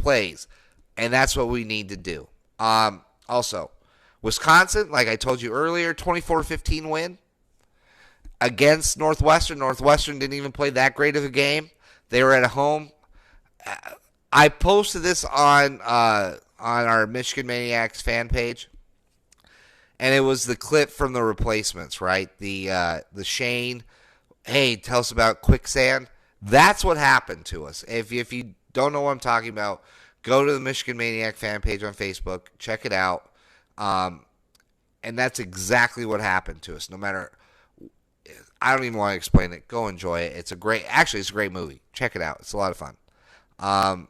plays, and that's what we need to do. Also, Wisconsin, like I told you earlier, 24-15 win against Northwestern. Northwestern didn't even play that great of a game. They were at home. I posted this on our Michigan Maniacs fan page, and it was the clip from the replacements, right? The Shane, hey, tell us about quicksand. That's what happened to us. If you don't know what I'm talking about, go to the Michigan Maniac fan page on Facebook, check it out, and that's exactly what happened to us. No matter, I don't even want to explain it. Go enjoy it. It's a great movie. Check it out. It's a lot of fun.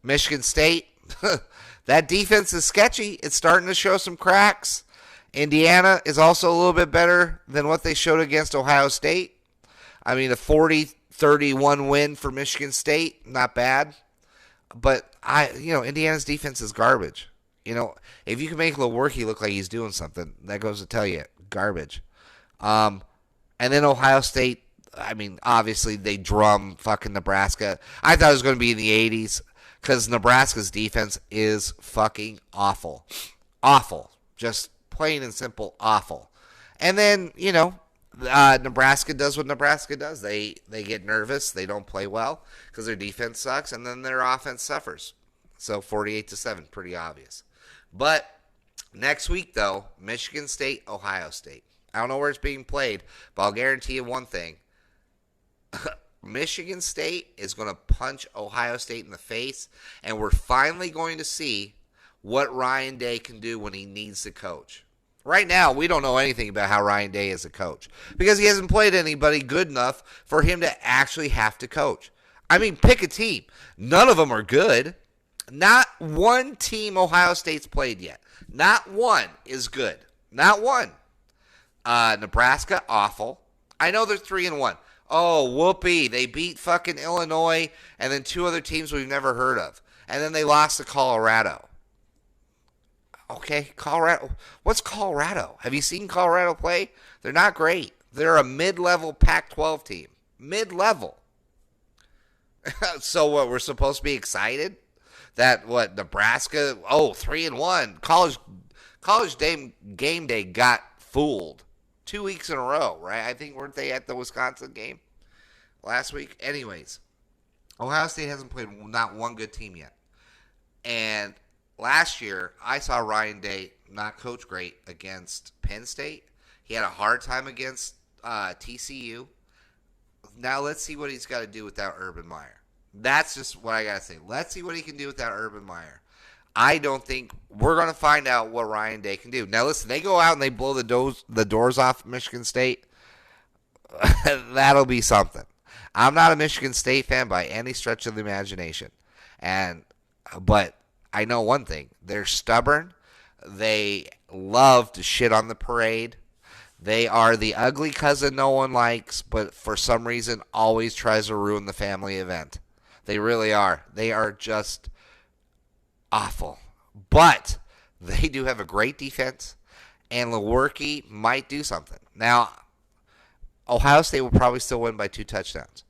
Michigan State, that defense is sketchy. It's starting to show some cracks. Indiana is also a little bit better than what they showed against Ohio State. I mean, a 40-31 win for Michigan State, not bad. But Indiana's defense is garbage. If you can make Lewerke look like he's doing something, that goes to tell you, garbage. And then Ohio State, I mean, obviously they drum fucking Nebraska. I thought it was going to be in the 80s because Nebraska's defense is fucking awful. Awful. Just plain and simple awful. And then, Nebraska does what Nebraska does. They get nervous. They don't play well because their defense sucks, and then their offense suffers. So 48-7, pretty obvious. But next week, though, Michigan State, Ohio State. I don't know where it's being played, but I'll guarantee you one thing. Michigan State is going to punch Ohio State in the face, and we're finally going to see what Ryan Day can do when he needs to coach. Right now, we don't know anything about how Ryan Day is a coach because he hasn't played anybody good enough for him to actually have to coach. I mean, pick a team. None of them are good. Not one team Ohio State's played yet. Not one is good. Not one. Nebraska, awful. I know they're 3-1. Oh, whoopee. They beat fucking Illinois and then two other teams we've never heard of. And then they lost to Colorado. Okay, Colorado. What's Colorado? Have you seen Colorado play? They're not great. They're a mid-level Pac-12 team. Mid-level. So what, we're supposed to be excited? That, Nebraska, 3-1. College game day got fooled 2 weeks in a row, right? I think, weren't they at the Wisconsin game last week? Anyways, Ohio State hasn't played not one good team yet. And last year, I saw Ryan Day not coach great against Penn State. He had a hard time against TCU. Now let's see what he's got to do without Urban Meyer. That's just what I got to say. Let's see what he can do without Urban Meyer. I don't think we're going to find out what Ryan Day can do. Now listen, they go out and they blow the doors off Michigan State. That'll be something. I'm not a Michigan State fan by any stretch of the imagination. But I know one thing. They're stubborn. They love to shit on the parade. They are the ugly cousin no one likes, but for some reason always tries to ruin the family event. They really are. They are just awful. But they do have a great defense, and Lewerke might do something. Now, Ohio State will probably still win by 2 touchdowns.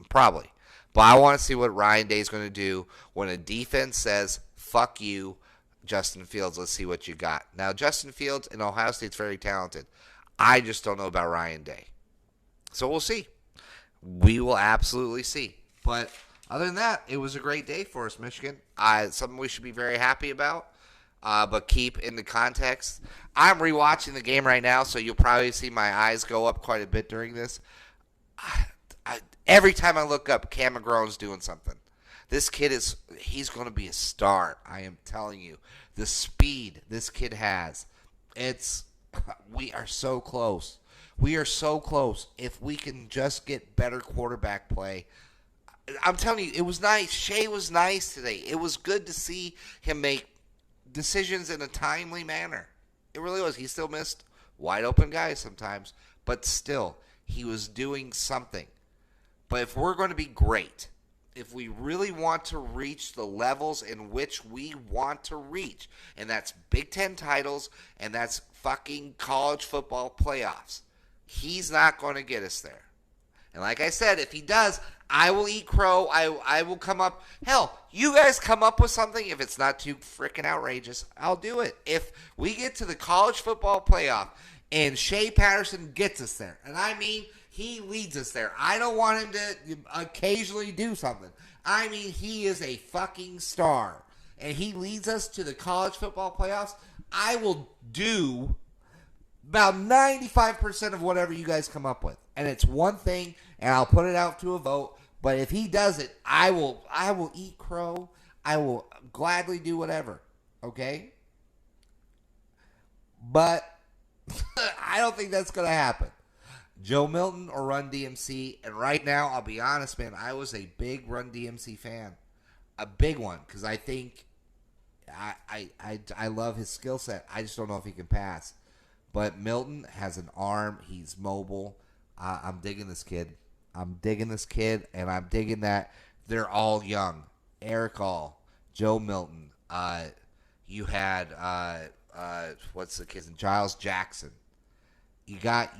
Probably. But I want to see what Ryan Day is going to do when a defense says, fuck you, Justin Fields, let's see what you got. Now, Justin Fields in Ohio State's very talented. I just don't know about Ryan Day. So we'll see. We will absolutely see. But other than that, it was a great day for us, Michigan. Something we should be very happy about, but keep in the context. I'm rewatching the game right now, so you'll probably see my eyes go up quite a bit during this. Every time I look up, Cam McGrone's doing something. This kid he's going to be a star. I am telling you. The speed this kid has, we are so close. We are so close. If we can just get better quarterback play. I'm telling you, it was nice. Shea was nice today. It was good to see him make decisions in a timely manner. It really was. He still missed wide open guys sometimes, but still, he was doing something. But if we're going to be great, if we really want to reach the levels in which we want to reach, and that's Big Ten titles, and that's fucking college football playoffs, he's not going to get us there. And like I said, if he does, I will eat crow. I will come up. Hell, you guys come up with something. If it's not too freaking outrageous, I'll do it. If we get to the college football playoff and Shea Patterson gets us there, and I mean he leads us there. I don't want him to occasionally do something. I mean he is a fucking star, and he leads us to the college football playoffs. I will do about 95% of whatever you guys come up with. And it's one thing, and I'll put it out to a vote. But if he does it, I will eat crow. I will gladly do whatever. Okay? But I don't think that's going to happen. Joe Milton or Run DMC. And right now, I'll be honest, man, I was a big Run DMC fan. A big one. Because I think I love his skill set. I just don't know if he can pass. But Milton has an arm. He's mobile. I'm digging this kid. I'm digging this kid, and I'm digging that they're all young. Eric All, Joe Milton. You had, what's the kid's name? Giles Jackson. You got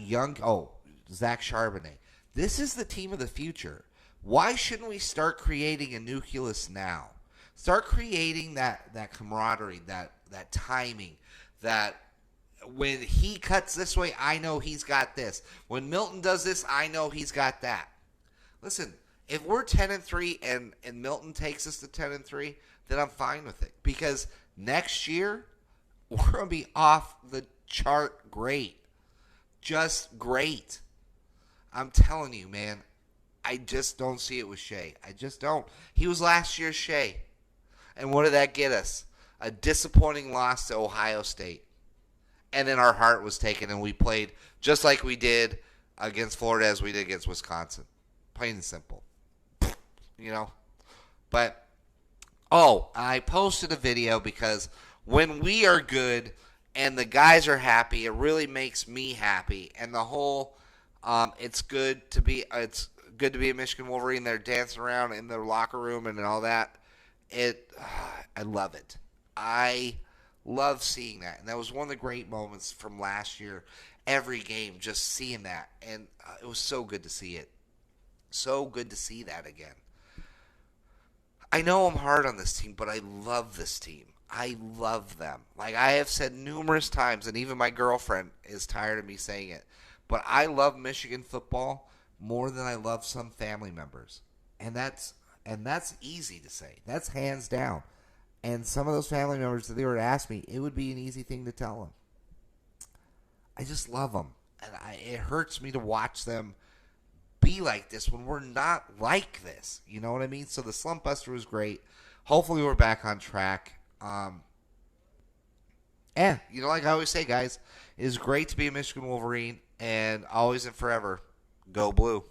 Zach Charbonnet. This is the team of the future. Why shouldn't we start creating a nucleus now? Start creating that camaraderie, that timing, that when he cuts this way, I know he's got this. When Milton does this, I know he's got that. Listen, if we're 10-3 and Milton takes us to 10-3, then I'm fine with it. Because next year, we're going to be off the chart great. Just great. I'm telling you, man. I just don't see it with Shea. I just don't. He was last year's Shea. And what did that get us? A disappointing loss to Ohio State. And then our heart was taken, and we played just like we did against Florida as we did against Wisconsin. Plain and simple. You know? But, I posted a video because when we are good and the guys are happy, it really makes me happy. And the whole, it's good to be a Michigan Wolverine. They're dancing around in their locker room and all that. I love it. I love seeing that. And that was one of the great moments from last year. Every game, just seeing that. And it was so good to see it. So good to see that again. I know I'm hard on this team, but I love this team. I love them. Like I have said numerous times, and even my girlfriend is tired of me saying it, but I love Michigan football more than I love some family members. And that's easy to say. That's hands down. And some of those family members, if they were to ask me, it would be an easy thing to tell them. I just love them. And it hurts me to watch them be like this when we're not like this. You know what I mean? So the Slump Buster was great. Hopefully we're back on track. Like I always say, guys, it is great to be a Michigan Wolverine. And always and forever, go blue.